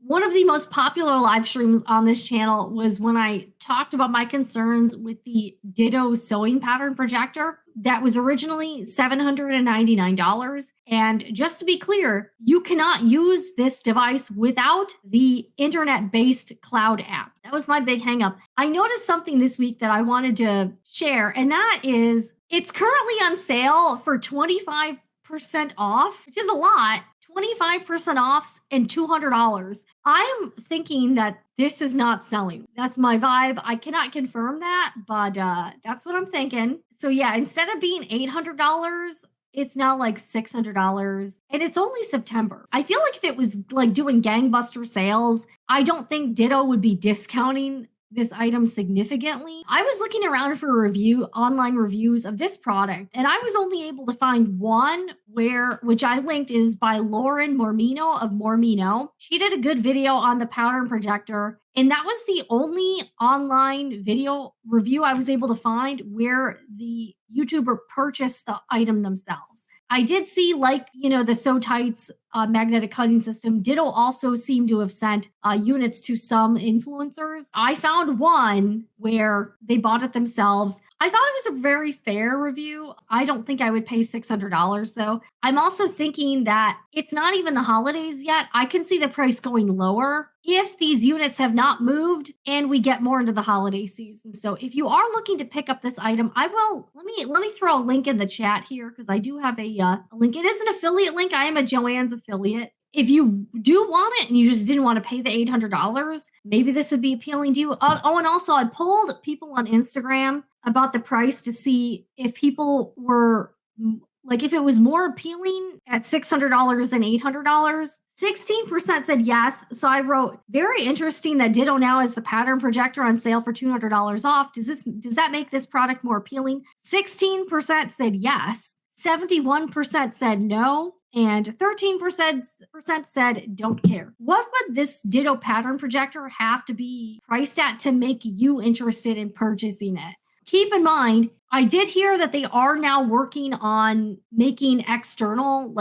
One of the most popular live streams on this channel was when I talked about my concerns with the Ditto sewing pattern projector that was originally $799. And just to be clear, you cannot use this device without the internet-based cloud app. That was my big hang up. I noticed something this week that I wanted to share, and that is it's currently on sale for 25% off, which is a lot. 25% off and $200. I'm thinking that this is not selling. That's my vibe. I cannot confirm that, but that's what I'm thinking. So yeah, instead of being $800, it's now like $600 and it's only September. I feel like if it was like doing gangbuster sales, I don't think Ditto would be discounting this item significantly. I was looking around for online reviews of this product, and I was only able to find one which I linked is by Lauren Mormino of Mormino. She did a good video on the pattern projector, and that was the only online video review I was able to find where the YouTuber purchased the item themselves. I did see, the Sew Tights magnetic cutting system. Ditto also seemed to have sent units to some influencers. I found one where they bought it themselves. I thought it was a very fair review. I don't think I would pay $600 though. I'm also thinking that it's not even the holidays yet. I can see the price going lower if these units have not moved and we get more into the holiday season. So if you are looking to pick up this item, let me throw a link in the chat here because I do have a link. It is an affiliate link. I am a JOANN's affiliate. If you do want it and you just didn't want to pay the $800, maybe this would be appealing to you. And also I polled people on Instagram about the price to see if people were if it was more appealing at $600 than $800. 16% said yes. So I wrote, very interesting that Ditto now has the pattern projector on sale for $200 off. Does that make this product more appealing? 16% said yes. 71% said no. And 13% said don't care. What would this Ditto pattern projector have to be priced at to make you interested in purchasing it? Keep in mind, I did hear that they are now working on making external,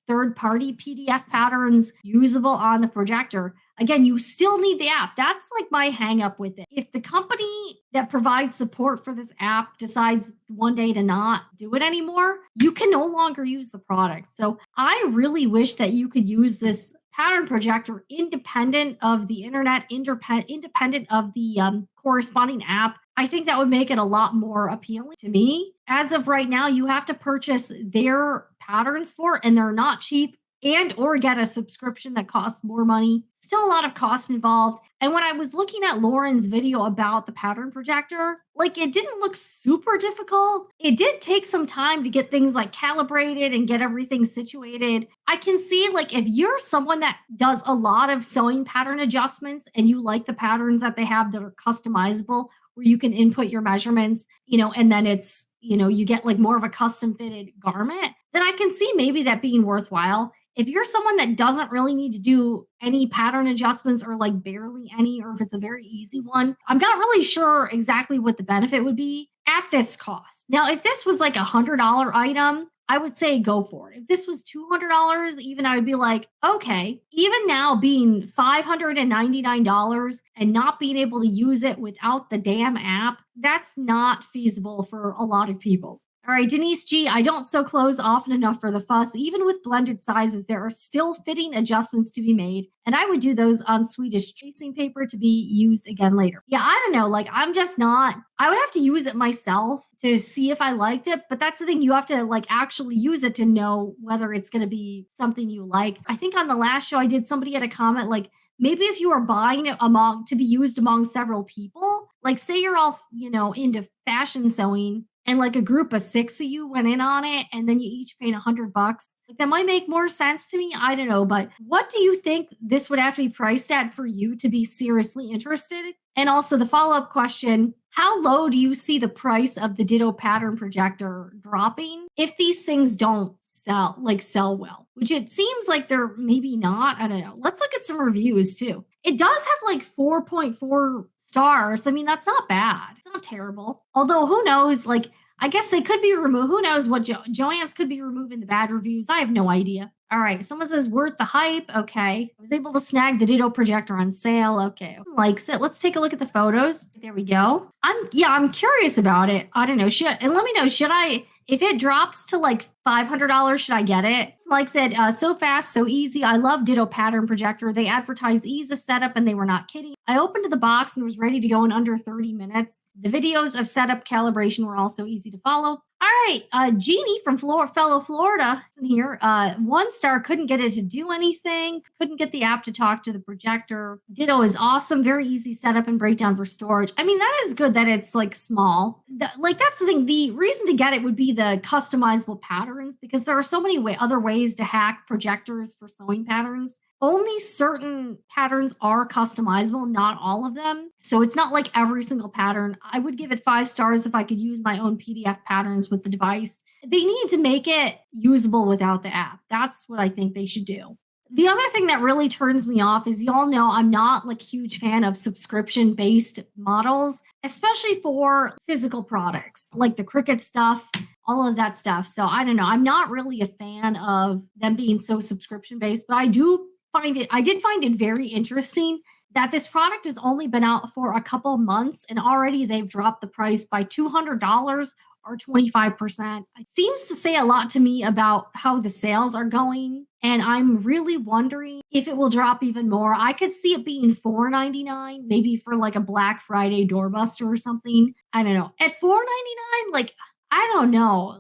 third-party PDF patterns usable on the projector. Again, you still need the app. That's my hang up with it. If the company that provides support for this app decides one day to not do it anymore, you can no longer use the product. So I really wish that you could use this pattern projector independent of the internet, independent of the corresponding app. I think that would make it a lot more appealing to me. As of right now, you have to purchase their patterns and they're not cheap, and or get a subscription that costs more money. Still a lot of costs involved. And when I was looking at Lauren's video about the pattern projector, it didn't look super difficult. It did take some time to get things calibrated and get everything situated. I can see if you're someone that does a lot of sewing pattern adjustments and you like the patterns that they have that are customizable, where you can input your measurements, and then it's, you get more of a custom fitted garment, then I can see maybe that being worthwhile. If you're someone that doesn't really need to do any pattern adjustments or barely any, or if it's a very easy one, I'm not really sure exactly what the benefit would be at this cost. Now, if this was a $100 item, I would say go for it. If this was $200, even I would be okay. Even now being $599 and not being able to use it without the damn app, that's not feasible for a lot of people. All right, Denise G, I don't sew clothes often enough for the fuss. Even with blended sizes, there are still fitting adjustments to be made, and I would do those on Swedish tracing paper to be used again later. Yeah, I don't know, I'm just not, I would have to use it myself to see if I liked it, but that's the thing, you have to actually use it to know whether it's going to be something you like. I think on the last show I did, somebody had a comment maybe if you are buying it to be used among several people, say you're all, into fashion sewing, and a group of 6 of you went in on it and then you each paid $100, that might make more sense to me. I don't know. But what do you think this would have to be priced at for you to be seriously interested? And also the follow-up question, how low do you see the price of the Ditto pattern projector dropping if these things don't sell well, which it seems like they're maybe not. I don't know. Let's look at some reviews too. It does have 4.4 stars. I mean, that's not bad. It's not terrible. Although who knows, I guess they could be removed. Who knows what JOANN's could be removing the bad reviews. I have no idea. All right. Someone says worth the hype. Okay. I was able to snag the Ditto projector on sale. Okay. Likes it. Let's take a look at the photos. There we go. I'm curious about it. I don't know. And let me know, should I, if it drops to like $500, should I get it? Like said, so fast, so easy. I love Ditto Pattern Projector. They advertise ease of setup and they were not kidding. I opened the box and was ready to go in under 30 minutes. The videos of setup calibration were also easy to follow. All right, Jeannie from fellow Florida is in here. 1 star, couldn't get it to do anything. Couldn't get the app to talk to the projector. Ditto is awesome. Very easy setup and breakdown for storage. I mean, that is good that it's like small. That's the thing. The reason to get it would be the customizable patterns, because there are so many other ways to hack projectors for sewing patterns. Only certain patterns are customizable, not all of them. So it's not like every single pattern. I would give it 5 stars if I could use my own PDF patterns with the device. They need to make it usable without the app. That's what I think they should do. The other thing that really turns me off is, y'all know I'm not like huge fan of subscription-based models, especially for physical products like the Cricut stuff, all of that stuff. So I don't know. I'm not really a fan of them being so subscription-based, but I did find it very interesting that this product has only been out for a couple months and already they've dropped the price by $200 or 25%. It seems to say a lot to me about how the sales are going. And I'm really wondering if it will drop even more. I could see it being $4.99, maybe for like a Black Friday doorbuster or something. I don't know. At $4.99, like, I don't know.